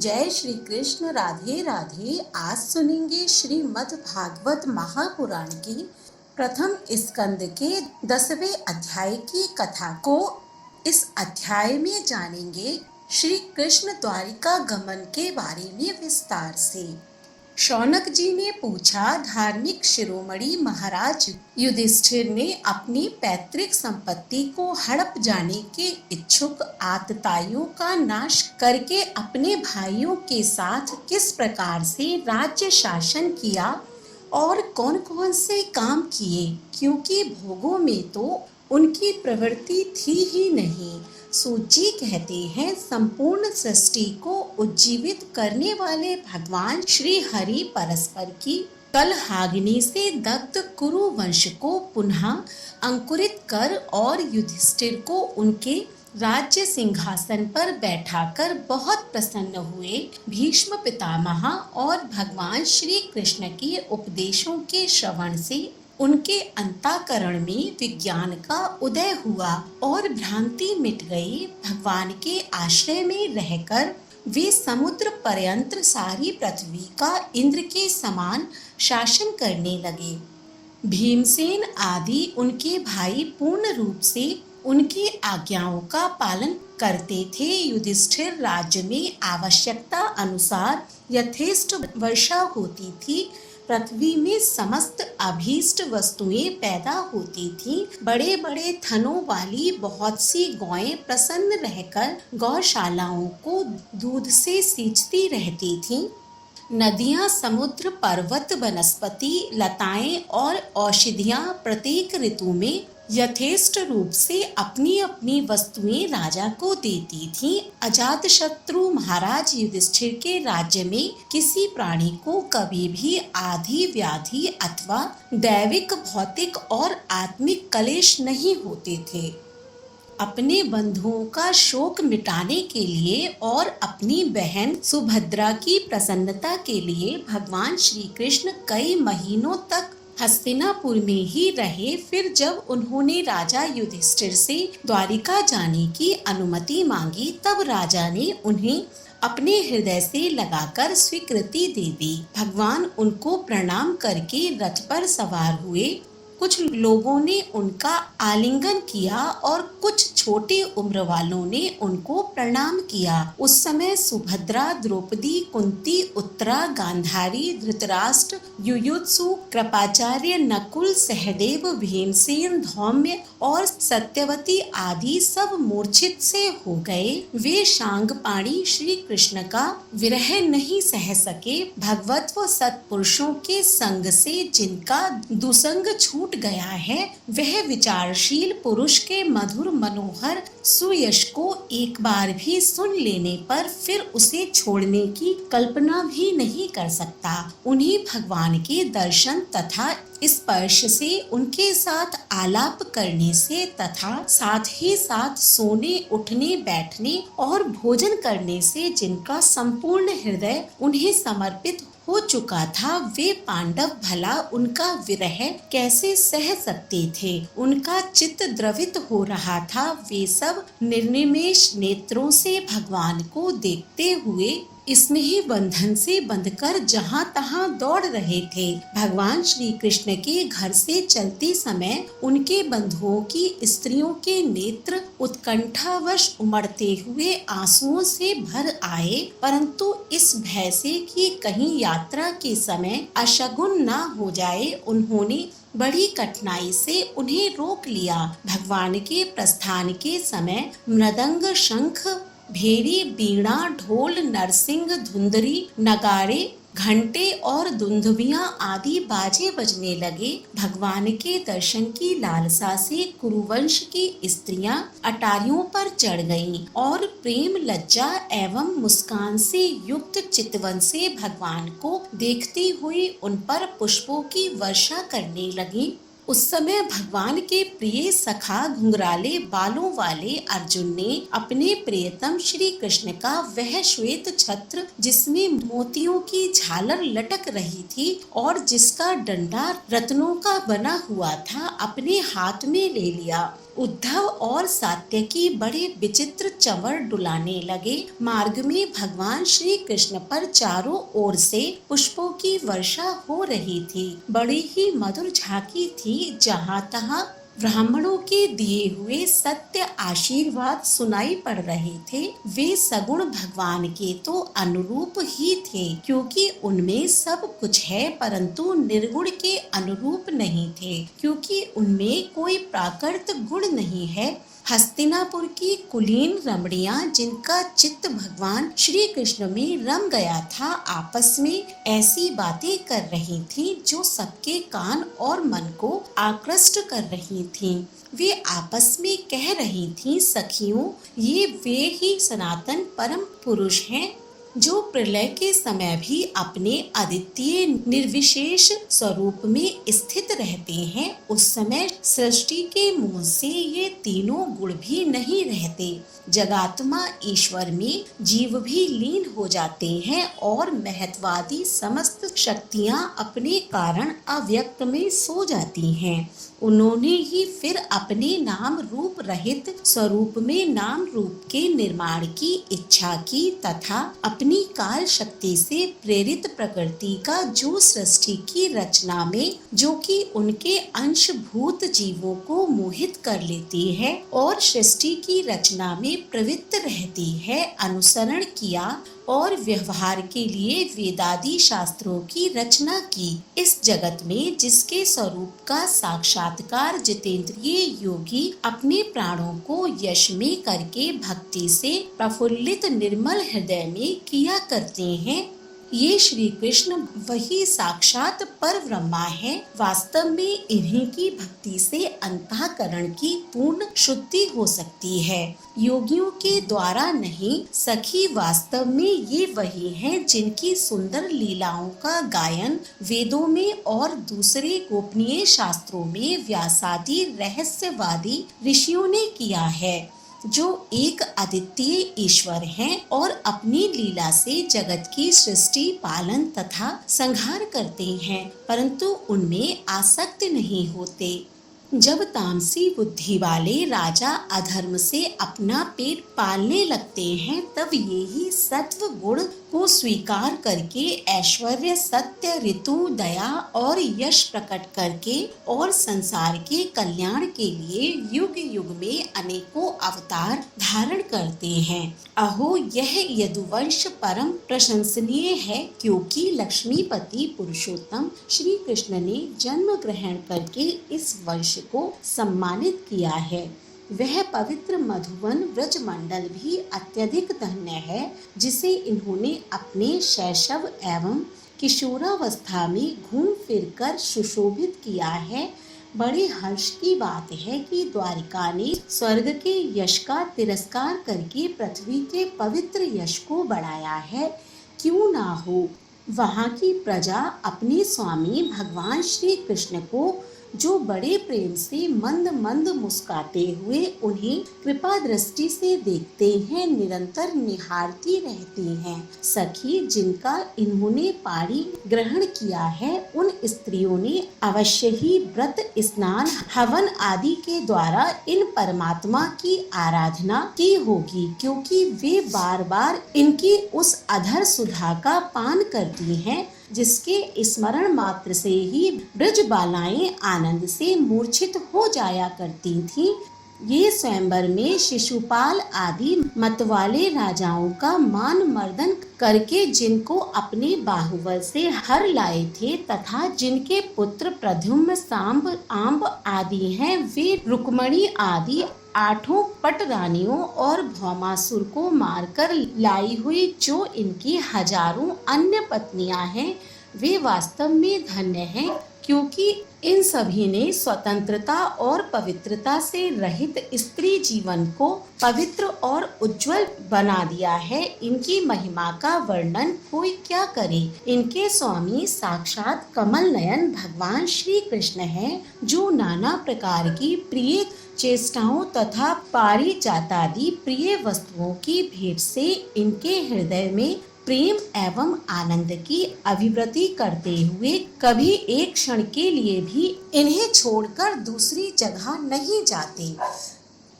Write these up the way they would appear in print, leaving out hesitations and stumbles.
जय श्री कृष्ण। राधे राधे। आज सुनेंगे श्रीमद् भागवत महापुराण की प्रथम स्कंद के 10वें अध्याय की कथा को। इस अध्याय में जानेंगे श्री कृष्ण द्वारिका गमन के बारे में विस्तार से। शौनक जी ने पूछा, धार्मिक शिरोमणि महाराज युधिष्ठिर ने अपनी पैतृक संपत्ति को हड़प जाने के इच्छुक आतताइयों का नाश करके अपने भाइयों के साथ किस प्रकार से राज्य शासन किया और कौन कौन से काम किए, क्योंकि भोगों में तो उनकी प्रवृत्ति थी ही नहीं। सूची कहते हैं, संपूर्ण सृष्टि को उज्जीवित करने वाले भगवान श्री हरि परस्पर की कलहाग्नि से दग्ध कुरु वंश को पुनः अंकुरित कर और युधिष्ठिर को उनके राज्य सिंहासन पर बैठाकर बहुत प्रसन्न हुए। भीष्म पितामह और भगवान श्री कृष्ण के उपदेशों के श्रवण से उनके अंतःकरण में विज्ञान का उदय हुआ और भ्रांति मिट गई। भगवान के आश्रय में रहकर वे समुद्र पर्यंत सारी पृथ्वी का इंद्र के समान शासन करने लगे। भीमसेन आदि उनके भाई पूर्ण रूप से उनकी आज्ञाओं का पालन करते थे। युधिष्ठिर राज्य में आवश्यकता अनुसार यथेष्ट वर्षा होती थी। पृथ्वी में समस्त अभीष्ट वस्तुएं पैदा होती थीं। बड़े बड़े थनों वाली बहुत सी गौएं प्रसन्न रहकर गौशालाओं को दूध से सींचती रहती थीं। नदियां, समुद्र, पर्वत, वनस्पति, लताएं और औषधियां प्रत्येक ऋतु में यथेष्ट रूप से अपनी अपनी वस्तुएं राजा को देती थीं। अजातशत्रु महाराज युधिष्ठिर के राज्य में किसी प्राणी को कभी भी आदि व्याधि अथवा दैविक, भौतिक और आत्मिक कलेश नहीं होते थे। अपने बंधुओं का शोक मिटाने के लिए और अपनी बहन सुभद्रा की प्रसन्नता के लिए भगवान श्री कृष्ण कई महीनों तक हस्तिनापुर में ही रहे। फिर जब उन्होंने राजा युधिष्ठिर से द्वारिका जाने की अनुमति मांगी, तब राजा ने उन्हें अपने हृदय से लगाकर स्वीकृति दे दी। भगवान उनको प्रणाम करके रथ पर सवार हुए। कुछ लोगों ने उनका आलिंगन किया और कुछ छोटी उम्र वालों ने उनको प्रणाम किया। उस समय सुभद्रा, द्रौपदी, कुंती, उत्तरा, गांधारी, धृतराष्ट्र, युयुत्सु, कृपाचार्य, नकुल, सहदेव, भीमसेन, धौम्य और सत्यवती आदि सब मूर्छित से हो गए। वे शांगपाणी श्री कृष्ण का विरह नहीं सह सके। भगवत व सत्पुरुषों के संग से जिनका दुसंग छूट गया है, वह विचारशील पुरुष के मधुर मनोहर सुयश को एक बार भी सुन लेने पर फिर उसे छोड़ने की कल्पना भी नहीं कर सकता। उन्हीं भगवान के दर्शन तथा स्पर्श से, उनके साथ आलाप करने से तथा साथ ही साथ सोने, उठने, बैठने और भोजन करने से जिनका संपूर्ण हृदय उन्हें समर्पित हो चुका था, वे पांडव भला उनका विरह कैसे सह सकते थे। उनका चित्त द्रवित हो रहा था। वे सब निर्निमेष नेत्रों से भगवान को देखते हुए स्नेही बंधन से बंधकर जहाँ तहाँ दौड़ रहे थे। भगवान श्री कृष्ण के घर से चलते समय उनके बंधुओं की स्त्रियों के नेत्र उत्कंठावश उमड़ते हुए आंसुओं से भर आए, परंतु इस भय से कि कहीं यात्रा के समय अशगुन न हो जाए, उन्होंने बड़ी कठिनाई से उन्हें रोक लिया। भगवान के प्रस्थान के समय मृदंग, शंख, भेरी, बीणा, ढोल, नरसिंह, धुंधरी, नगाड़े, घंटे और दुंदुभियां आदि बाजे बजने लगे। भगवान के दर्शन की लालसा से कुरुवंश की स्त्रियां अटारियों पर चढ़ गईं और प्रेम, लज्जा एवं मुस्कान से युक्त चितवन से भगवान को देखती हुई उन पर पुष्पों की वर्षा करने लगी। उस समय भगवान के प्रिय सखा घुंघराले बालों वाले अर्जुन ने अपने प्रियतम श्री कृष्ण का वह श्वेत छत्र जिसमें मोतियों की झालर लटक रही थी और जिसका डंडा रत्नों का बना हुआ था अपने हाथ में ले लिया। उद्धव और सात्यकी बड़े विचित्र चंवर डुलाने लगे। मार्ग में भगवान श्री कृष्ण पर चारों ओर से पुष्पों की वर्षा हो रही थी। बड़ी ही मधुर झांकी थी। जहाँ तहाँ ब्राह्मणों के दिए हुए सत्य आशीर्वाद सुनाई पड़ रहे थे। वे सगुण भगवान के तो अनुरूप ही थे, क्योंकि उनमें सब कुछ है, परंतु निर्गुण के अनुरूप नहीं थे, क्योंकि उनमें कोई प्राकृत गुण नहीं है। हस्तिनापुर की कुलीन रमणियां जिनका चित्त भगवान श्री कृष्ण में रम गया था, आपस में ऐसी बातें कर रही थीं जो सबके कान और मन को आकृष्ट कर रही थीं। वे आपस में कह रही थीं, सखियों, ये वे ही सनातन परम पुरुष हैं जो प्रलय के समय भी अपने अद्वितीय निर्विशेष स्वरूप में स्थित रहते हैं। उस समय सृष्टि के मुंह से ये तीनों गुण भी नहीं रहते। जगात्मा ईश्वर में जीव भी लीन हो जाते हैं और महत्वादी समस्त शक्तियां अपने कारण अव्यक्त में सो जाती हैं। उन्होंने ही फिर अपने नाम रूप रहित स्वरूप में नाम रूप के निर्माण की इच्छा की तथा अपनी काल शक्ति से प्रेरित प्रकृति का जो सृष्टि की रचना में जो कि उनके अंशभूत जीवों को मोहित कर लेती है और सृष्टि की रचना में प्रवृत्त रहती है, अनुसरण किया और व्यवहार के लिए वेदादि शास्त्रों की रचना की। इस जगत में जिसके स्वरूप का साक्षात्कार जितेंद्रिय योगी अपने प्राणों को यश में करके भक्ति से प्रफुल्लित निर्मल हृदय में किया करते हैं, ये श्री कृष्ण वही साक्षात पर ब्रह्मा है। वास्तव में इन्हीं की भक्ति से अंतःकरण की पूर्ण शुद्धि हो सकती है, योगियों के द्वारा नहीं। सखी, वास्तव में ये वही हैं जिनकी सुंदर लीलाओं का गायन वेदों में और दूसरे गोपनीय शास्त्रों में व्यासादि रहस्यवादी ऋषियों ने किया है, जो एक अद्वितीय ईश्वर हैं और अपनी लीला से जगत की सृष्टि, पालन तथा संहार करते हैं, परंतु उनमें आसक्त नहीं होते। जब तामसी बुद्धि वाले राजा अधर्म से अपना पेट पालने लगते हैं, तब यही सत्व गुण को स्वीकार करके ऐश्वर्य, सत्य, ऋतु, दया और यश प्रकट करके और संसार के कल्याण के लिए युग युग में अनेकों अवतार धारण करते हैं। अहो, यह यदुवंश परम प्रशंसनीय है, क्योंकि लक्ष्मीपति पुरुषोत्तम श्री कृष्ण ने जन्म ग्रहण करके इस वंश को सम्मानित किया है। वह पवित्र मधुवन ब्रजमंडल भी अत्यधिक धन्य है, जिसे इन्होंने अपने शैशव एवं किशोरावस्था में घूम फिरकर सुशोभित किया है। बड़े हर्ष की बात है कि द्वारिका ने स्वर्ग के यश का तिरस्कार करके पृथ्वी के पवित्र यश को बढ़ाया है। क्यों ना हो, वहाँ की प्रजा अपने स्वामी भगवान श्री कृष्ण को जो बड़े प्रेम से मंद मंद मुस्काते हुए उन्हें कृपा दृष्टि से देखते हैं, निरंतर निहारती रहती हैं। सखी, जिनका इन्होंने पाणी ग्रहण किया है, उन स्त्रियों ने अवश्य ही व्रत, स्नान, हवन आदि के द्वारा इन परमात्मा की आराधना की होगी, क्योंकि वे बार बार इनकी उस अधर सुधा का पान करती हैं, जिसके स्मरण मात्र से ही ब्रज बालाएं आनंद से मूर्छित हो जाया करती थीं। ये स्वयंवर में शिशुपाल आदि मतवाले राजाओं का मान मर्दन करके जिनको अपने बाहुबल से हर लाए थे तथा जिनके पुत्र प्रद्युम्न, सांब, आंब आदि हैं, वे रुक्मणी आदि 8 पट रानियों और भौमासुर को मारकर लाई हुई जो इनकी हजारों अन्य पत्नियां हैं, वे वास्तव में धन्य हैं, क्योंकि इन सभी ने स्वतंत्रता और पवित्रता से रहित स्त्री जीवन को पवित्र और उज्जवल बना दिया है। इनकी महिमा का वर्णन कोई क्या करे। इनके स्वामी साक्षात कमल नयन भगवान श्री कृष्ण हैं, जो नाना प्रकार की प्रिय चेष्टाओं तथा पारिजातादि प्रिय वस्तुओं की भेंट से इनके हृदय में प्रेम एवं आनंद की अभिव्यक्ति करते हुए कभी एक क्षण के लिए भी इन्हें छोड़कर दूसरी जगह नहीं जाते।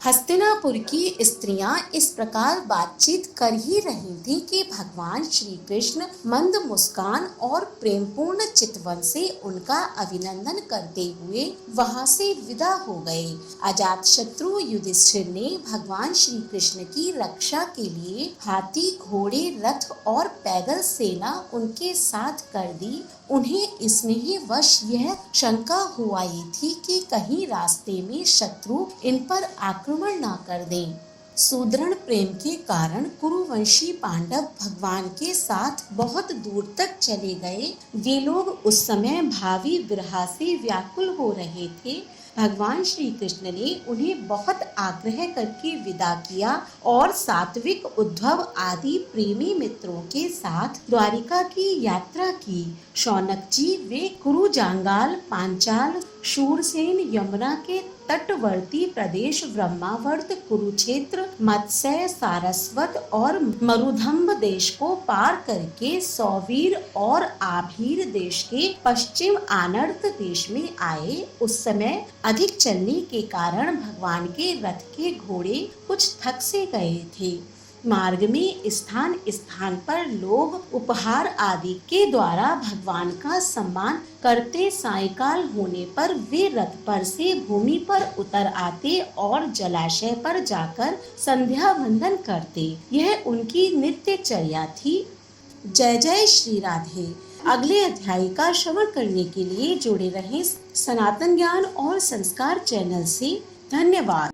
हस्तिनापुर की स्त्रियां इस प्रकार बातचीत कर ही रही थीं कि भगवान श्री कृष्ण मंद मुस्कान और प्रेमपूर्ण चितवन से उनका अभिनंदन करते हुए वहां से विदा हो गए। अजातशत्रु युधिष्ठिर ने भगवान श्री कृष्ण की रक्षा के लिए हाथी, घोड़े, रथ और पैदल सेना उनके साथ कर दी। उन्हें स्नेहवश यह शंका हो आई थी कि कहीं रास्ते में शत्रु इन पर आक्रमण न कर दें। सुदृढ़ प्रेम के कारण कुरुवंशी पांडव भगवान के साथ बहुत दूर तक चले गए। वे लोग उस समय भावी विरह से व्याकुल हो रहे थे। भगवान श्री कृष्ण ने उन्हें बहुत आग्रह करके विदा किया और सात्विक, उद्धव आदि प्रेमी मित्रों के साथ द्वारिका की यात्रा की। शौनक जी वे कुरु, जांगाल, पांचाल, शूरसेन, यमुना के तटवर्ती प्रदेश ब्रह्मावर्त, कुरुक्षेत्र, मत्स्य, सारस्वत और मरुधम्ब देश को पार करके सौवीर और आभीर देश के पश्चिम आनर्त देश में आए। उस समय अधिक चलने के कारण भगवान के रथ के घोड़े कुछ थक से गए थे। मार्ग में स्थान स्थान पर लोग उपहार आदि के द्वारा भगवान का सम्मान करते। सायंकाल होने पर वे रथ पर से भूमि पर उतर आते और जलाशय पर जाकर संध्या वंदन करते। यह उनकी नित्यचर्या थी। जय जय श्री राधे। अगले अध्याय का श्रवण करने के लिए जुड़े रहें सनातन ज्ञान और संस्कार चैनल से। धन्यवाद।